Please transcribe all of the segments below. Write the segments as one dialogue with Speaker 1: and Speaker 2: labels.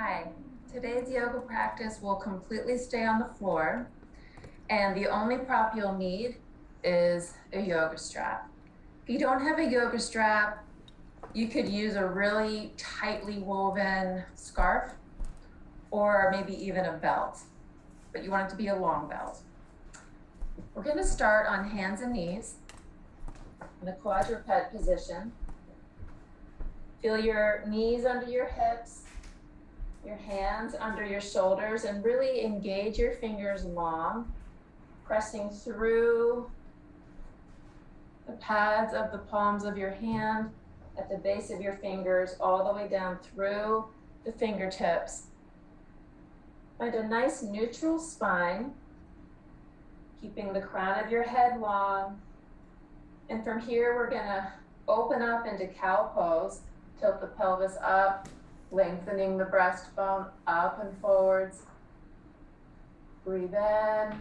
Speaker 1: Hi, today's yoga practice will completely stay on the floor, and the only prop you'll need is a yoga strap. If you don't have a yoga strap, you could use a really tightly woven scarf or maybe even a belt, but you want it to be a long belt. We're going to start on hands and knees in a quadruped position. Feel your knees under your hips, your hands under your shoulders, and really engage your fingers long, pressing through the pads of the palms of your hand at the base of your fingers, all the way down through the fingertips. Find a nice neutral spine, keeping the crown of your head long. And from here, we're gonna open up into cow pose, tilt the pelvis up, lengthening the breastbone up and forwards. Breathe in.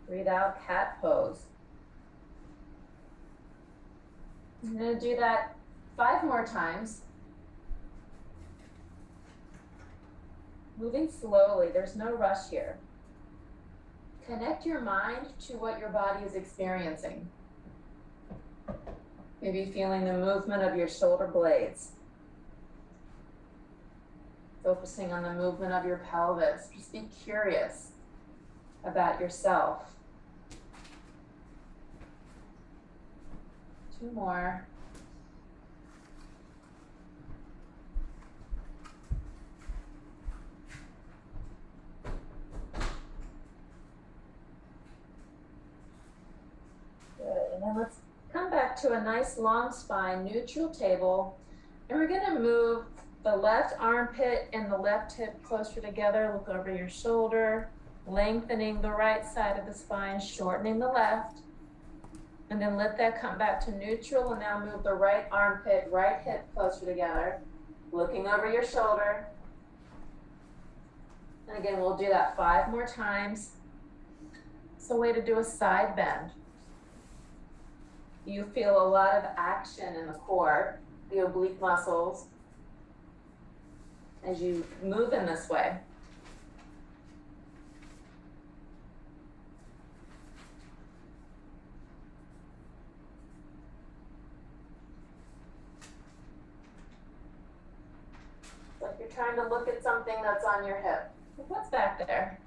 Speaker 1: Breathe out, cat pose. I'm going to do that 5 more times. Moving slowly, there's no rush here. Connect your mind to what your body is experiencing. Maybe feeling the movement of your shoulder blades. Focusing on the movement of your pelvis. Just be curious about yourself. 2 more. Good. And then let's come back to a nice long spine, neutral table. And we're going to move the left armpit and the left hip closer together. Look over your shoulder, lengthening the right side of the spine, shortening the left. And then let that come back to neutral, and now move the right armpit, right hip closer together, looking over your shoulder. And again, we'll do that 5 more times. It's a way to do a side bend. You feel a lot of action in the core, the oblique muscles, as you move in this way. It's like you're trying to look at something that's on your hip. What's back there?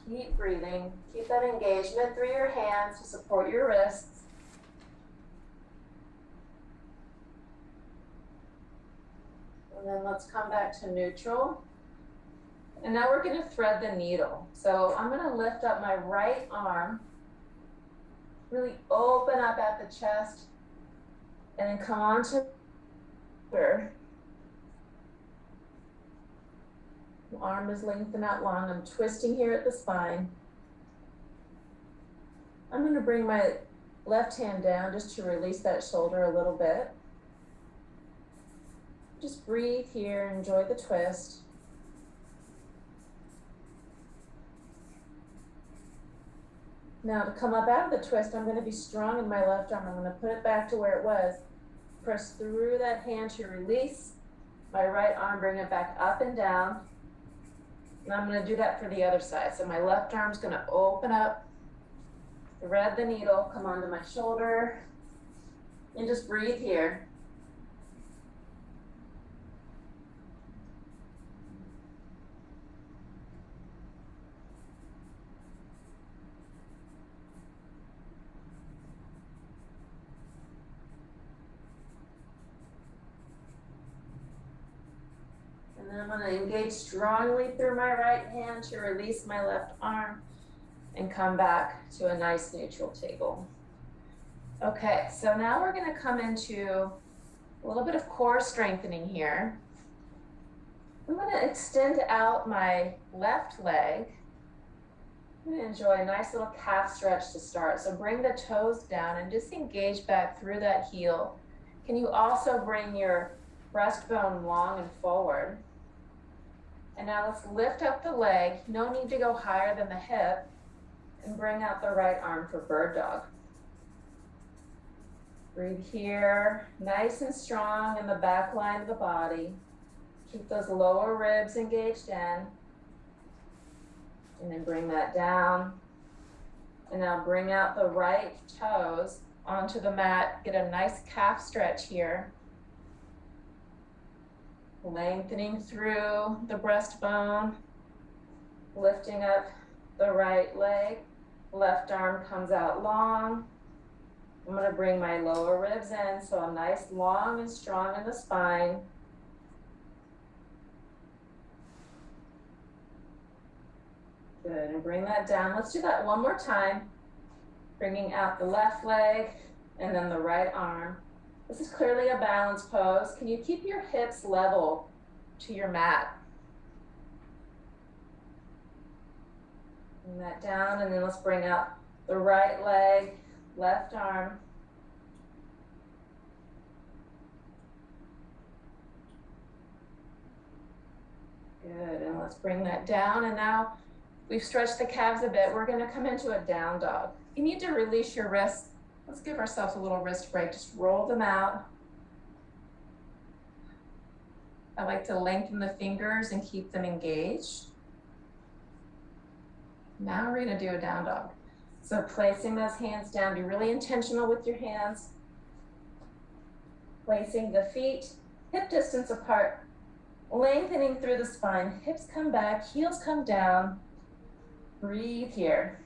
Speaker 1: Keep breathing. Keep that engagement through your hands to support your wrists. And then let's come back to neutral. And now we're going to thread the needle. So I'm going to lift up my right arm, really open up at the chest, and then come onto the arm is lengthened out long. I'm twisting here at the spine. I'm going to bring my left hand down just to release that shoulder a little bit. Just breathe here, enjoy the twist. Now to come up out of the twist, I'm going to be strong in my left arm. I'm going to put it back to where it was. Press through that hand to release my right arm, bring it back up and down. And I'm going to do that for the other side. So my left arm's going to open up, thread the needle, come onto my shoulder, and just breathe here. And then I'm going to engage strongly through my right hand to release my left arm and come back to a nice neutral table. Okay, so now we're going to come into a little bit of core strengthening here. I'm going to extend out my left leg. I'm going to enjoy a nice little calf stretch to start. So bring the toes down and just engage back through that heel. Can you also bring your breastbone long and forward? And now let's lift up the leg. No need to go higher than the hip. And bring out the right arm for bird dog. Breathe here, nice and strong in the back line of the body. Keep those lower ribs engaged in. And then bring that down. And now bring out the right toes onto the mat. Get a nice calf stretch here. Lengthening through the breastbone. Lifting up the right leg. Left arm comes out long. I'm going to bring my lower ribs in, so I'm nice, long, and strong in the spine. Good, and bring that down. Let's do that one more time. Bringing out the left leg and then the right arm. This is clearly a balance pose. Can you keep your hips level to your mat? Bring that down, and then let's bring out the right leg, left arm. Good, and let's bring that down. And now we've stretched the calves a bit. We're gonna come into a down dog. You need to release your wrists. Let's give ourselves a little wrist break. Just roll them out. I like to lengthen the fingers and keep them engaged. Now we're gonna do a down dog. So placing those hands down, be really intentional with your hands. Placing the feet hip distance apart, lengthening through the spine. Hips come back, heels come down. Breathe here.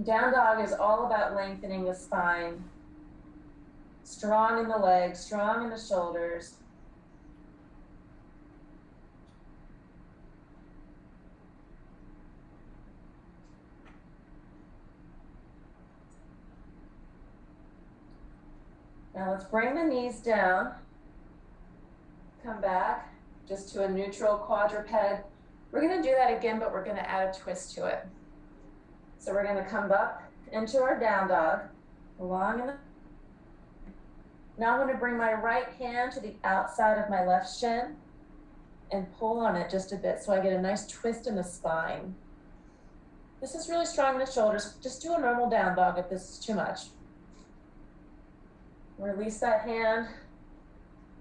Speaker 1: Down dog is all about lengthening the spine. Strong in the legs, strong in the shoulders. Now let's bring the knees down. Come back just to a neutral quadruped. We're going to do that again, but we're going to add a twist to it. So we're going to come up into our down dog, long in the. Now I'm going to bring my right hand to the outside of my left shin and pull on it just a bit so I get a nice twist in the spine. This is really strong in the shoulders. Just do a normal down dog if this is too much. Release that hand,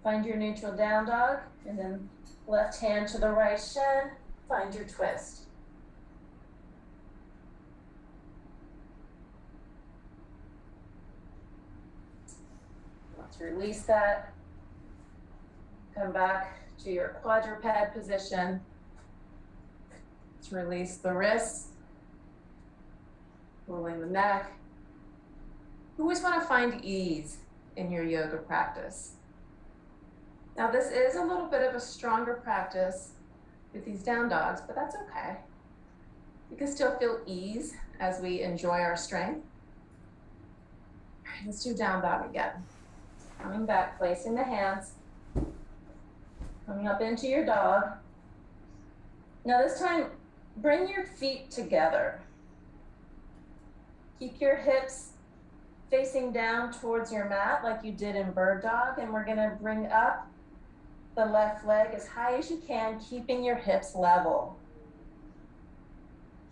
Speaker 1: find your neutral down dog, and then left hand to the right shin, find your twist. Let's release that. Come back to your quadruped position. Let's release the wrists, rolling the neck. You always want to find ease in your yoga practice. Now this is a little bit of a stronger practice with these down dogs, but that's okay. You can still feel ease as we enjoy our strength. All right, let's do down dog again. Coming back, placing the hands, coming up into your dog. Now this time, bring your feet together. Keep your hips facing down towards your mat like you did in bird dog, and we're gonna bring up the left leg as high as you can, keeping your hips level.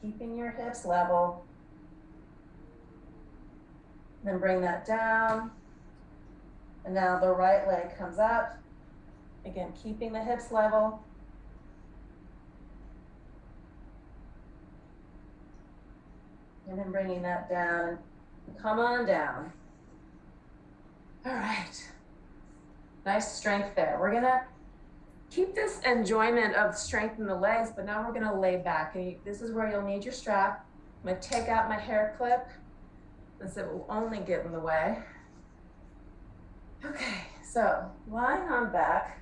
Speaker 1: Keeping your hips level. Then bring that down. And now the right leg comes up. Again, keeping the hips level. And then bringing that down. Come on down. All right. Nice strength there. We're gonna keep this enjoyment of strength in the legs, but now we're gonna lay back. And this is where you'll need your strap. I'm gonna take out my hair clip, as it will only get in the way. Okay, so lying on back.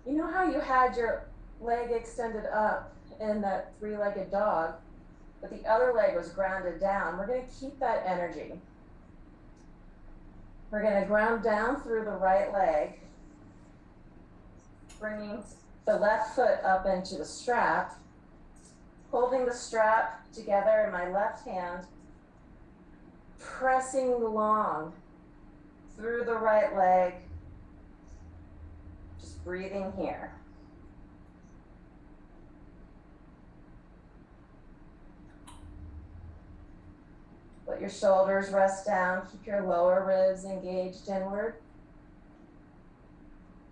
Speaker 1: You know how you had your leg extended up in that three-legged dog, but the other leg was grounded down? We're going to keep that energy. We're going to ground down through the right leg, bringing the left foot up into the strap, holding the strap together in my left hand, pressing long through the right leg, just breathing here. Let your shoulders rest down. Keep your lower ribs engaged inward.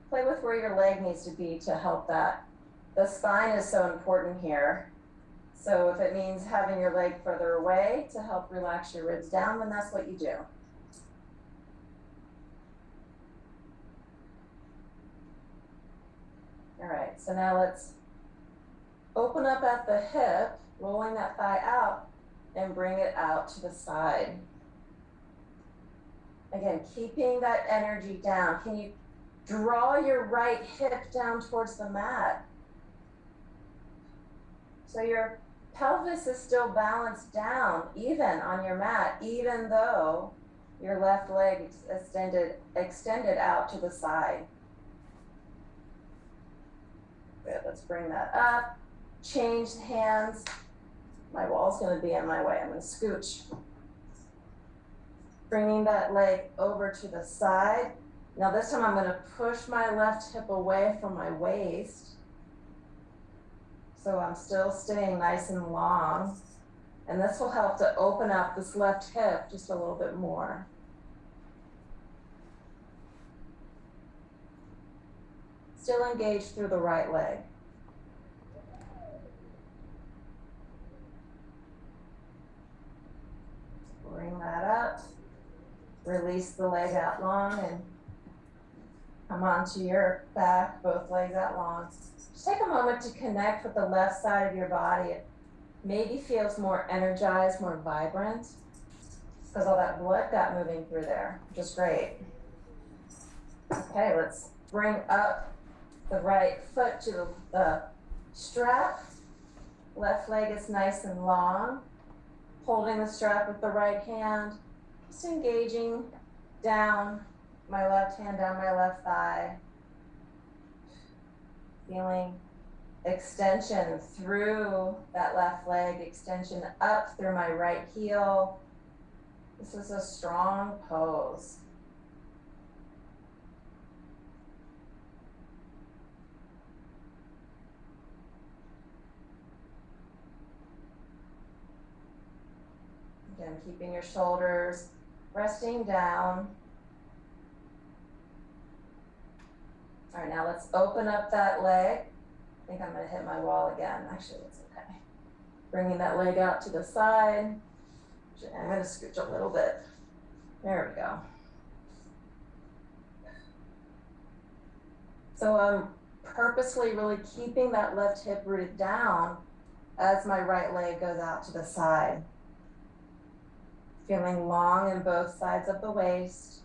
Speaker 1: Play with where your leg needs to be to help that. The spine is so important here. So if it means having your leg further away to help relax your ribs down, then that's what you do. All right, so now let's open up at the hip, rolling that thigh out, and bring it out to the side. Again, keeping that energy down. Can you draw your right hip down towards the mat? So your pelvis is still balanced down, even on your mat, even though your left leg is extended out to the side. Good, let's bring that up. Change hands. My wall's gonna be in my way. I'm gonna scooch. Bringing that leg over to the side. Now this time I'm gonna push my left hip away from my waist. So I'm still staying nice and long. And this will help to open up this left hip just a little bit more. Still engaged through the right leg. Bring that up. Release the leg out long and come onto your back, both legs out long. Just take a moment to connect with the left side of your body. It maybe feels more energized, more vibrant, because all that blood got moving through there, which is great. Okay, let's bring up the right foot to the strap. Left leg is nice and long. Holding the strap with the right hand, just engaging down my left hand, down my left thigh. Feeling extension through that left leg, extension up through my right heel. This is a strong pose. Again, keeping your shoulders resting down. All right, now let's open up that leg. I think I'm gonna hit my wall again. Actually, it's okay. Bringing that leg out to the side. I'm gonna scooch a little bit. There we go. So I'm purposely really keeping that left hip rooted down as my right leg goes out to the side. Feeling long in both sides of the waist.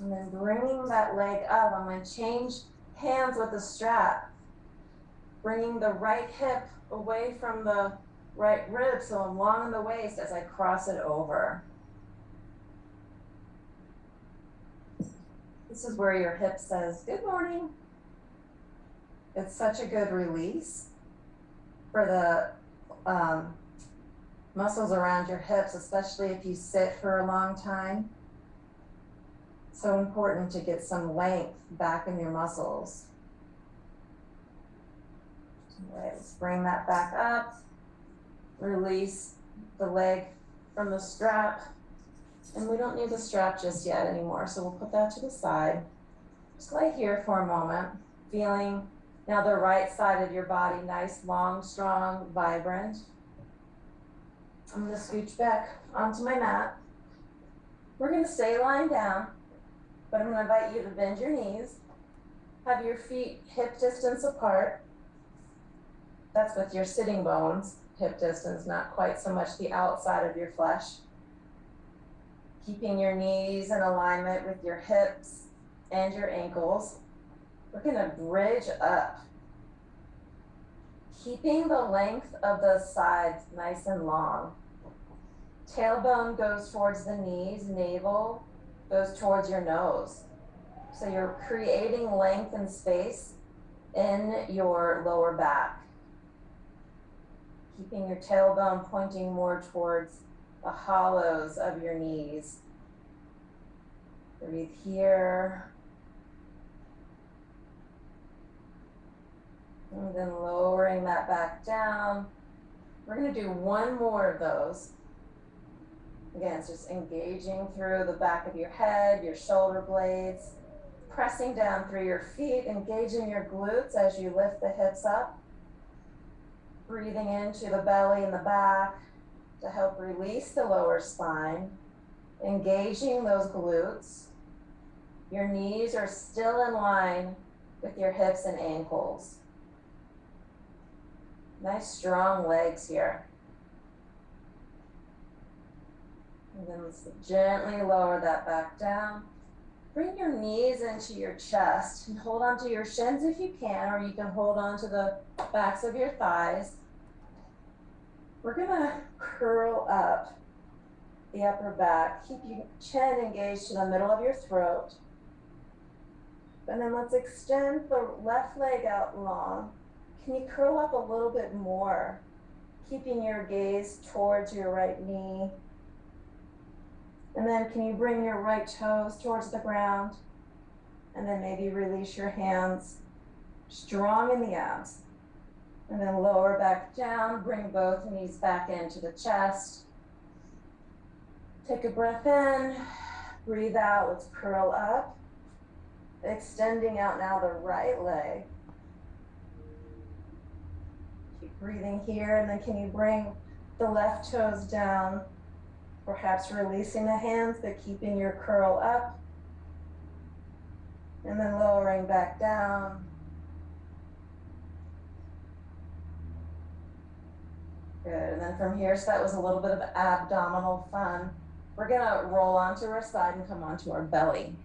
Speaker 1: And then bringing that leg up, I'm going to change hands with the strap. Bringing the right hip away from the right rib, so I'm long in the waist as I cross it over. This is where your hip says, good morning. It's such a good release for the muscles around your hips, especially if you sit for a long time. So important to get some length back in your muscles. All right, let's bring that back up. Release the leg from the strap. And we don't need the strap just yet anymore, so we'll put that to the side. Just lay here for a moment, feeling now the right side of your body, nice, long, strong, vibrant. I'm gonna scooch back onto my mat. We're gonna stay lying down, but I'm gonna invite you to bend your knees. Have your feet hip distance apart. That's with your sitting bones, hip distance, not quite so much the outside of your flesh. Keeping your knees in alignment with your hips and your ankles. We're gonna bridge up. Keeping the length of the sides nice and long. Tailbone goes towards the knees, navel goes towards your nose. So you're creating length and space in your lower back. Keeping your tailbone pointing more towards the hollows of your knees. Breathe here. And then lowering that back down. We're going to do one more of those. Again, it's just engaging through the back of your head, your shoulder blades, pressing down through your feet, engaging your glutes as you lift the hips up. Breathing into the belly and the back to help release the lower spine. Engaging those glutes. Your knees are still in line with your hips and ankles. Nice strong legs here. And then let's gently lower that back down. Bring your knees into your chest and hold onto your shins if you can, or you can hold onto the backs of your thighs. We're gonna curl up the upper back. Keep your chin engaged to the middle of your throat. And then let's extend the left leg out long. Can you curl up a little bit more, keeping your gaze towards your right knee? And then can you bring your right toes towards the ground? And then maybe release your hands, strong in the abs. And then lower back down, bring both knees back into the chest. Take a breath in, breathe out, let's curl up. Extending out now the right leg. Keep breathing here, and then can you bring the left toes down, perhaps releasing the hands, but keeping your curl up. And then lowering back down. Good, and then from here, so that was a little bit of abdominal fun. We're gonna roll onto our side and come onto our belly.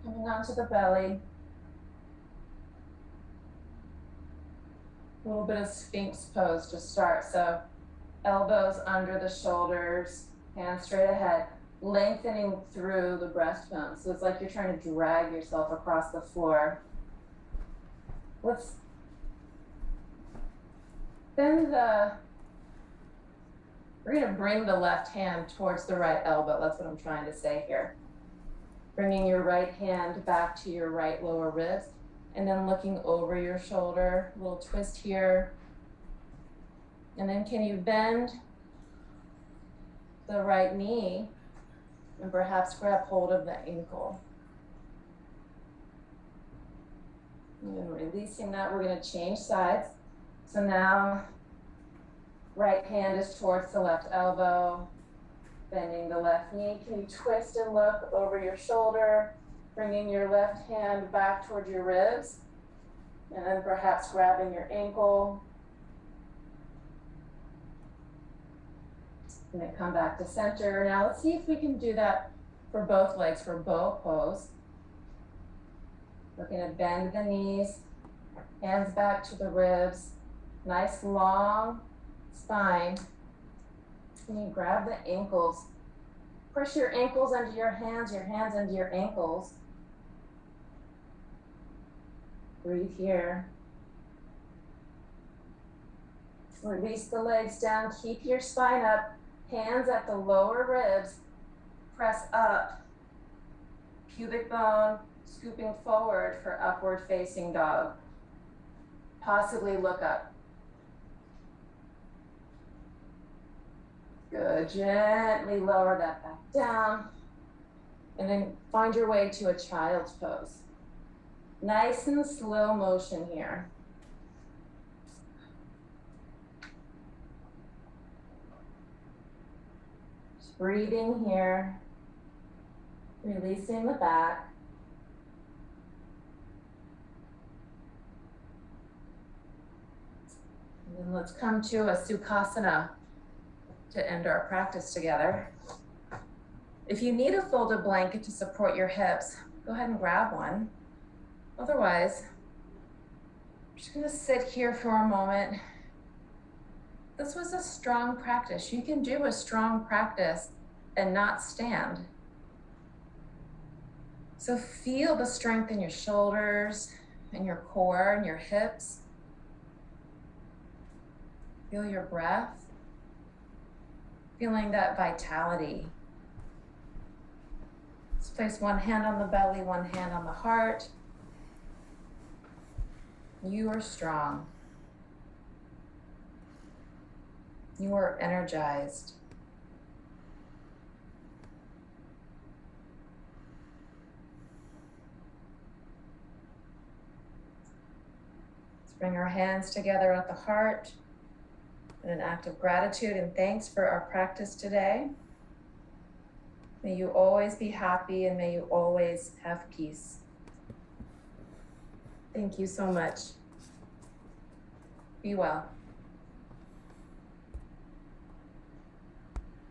Speaker 1: Coming onto the belly. A little bit of Sphinx pose to start. So elbows under the shoulders, hands straight ahead, lengthening through the breastbone. So it's like you're trying to drag yourself across the floor. Let's bend we're gonna bring the left hand towards the right elbow. That's what I'm trying to say here. Bringing your right hand back to your right lower ribs, and then looking over your shoulder, a little twist here. And then can you bend the right knee and perhaps grab hold of the ankle. And then releasing that, we're gonna change sides. So now, right hand is towards the left elbow, bending the left knee. Can you twist and look over your shoulder, bringing your left hand back toward your ribs, and then perhaps grabbing your ankle. And then come back to center. Now let's see if we can do that for both legs, for bow pose. We're gonna bend the knees, hands back to the ribs, nice long spine. And you grab the ankles. Push your ankles into your hands into your ankles. Breathe here. Release the legs down, keep your spine up, hands at the lower ribs, press up, pubic bone, scooping forward for upward facing dog. Possibly look up. Good, gently lower that back down, and then find your way to a child's pose. Nice and slow motion here. Just breathing here, releasing the back. And then let's come to a Sukhasana to end our practice together. If you need a folded blanket to support your hips, go ahead and grab one. Otherwise, I'm just gonna sit here for a moment. This was a strong practice. You can do a strong practice and not stand. So feel the strength in your shoulders, and your core, and your hips. Feel your breath. Feeling that vitality. place one hand on the belly, one hand on the heart. You are strong. You are energized. Let's bring our hands together at the heart in an act of gratitude and thanks for our practice today. May you always be happy and may you always have peace. Thank you so much. Be well.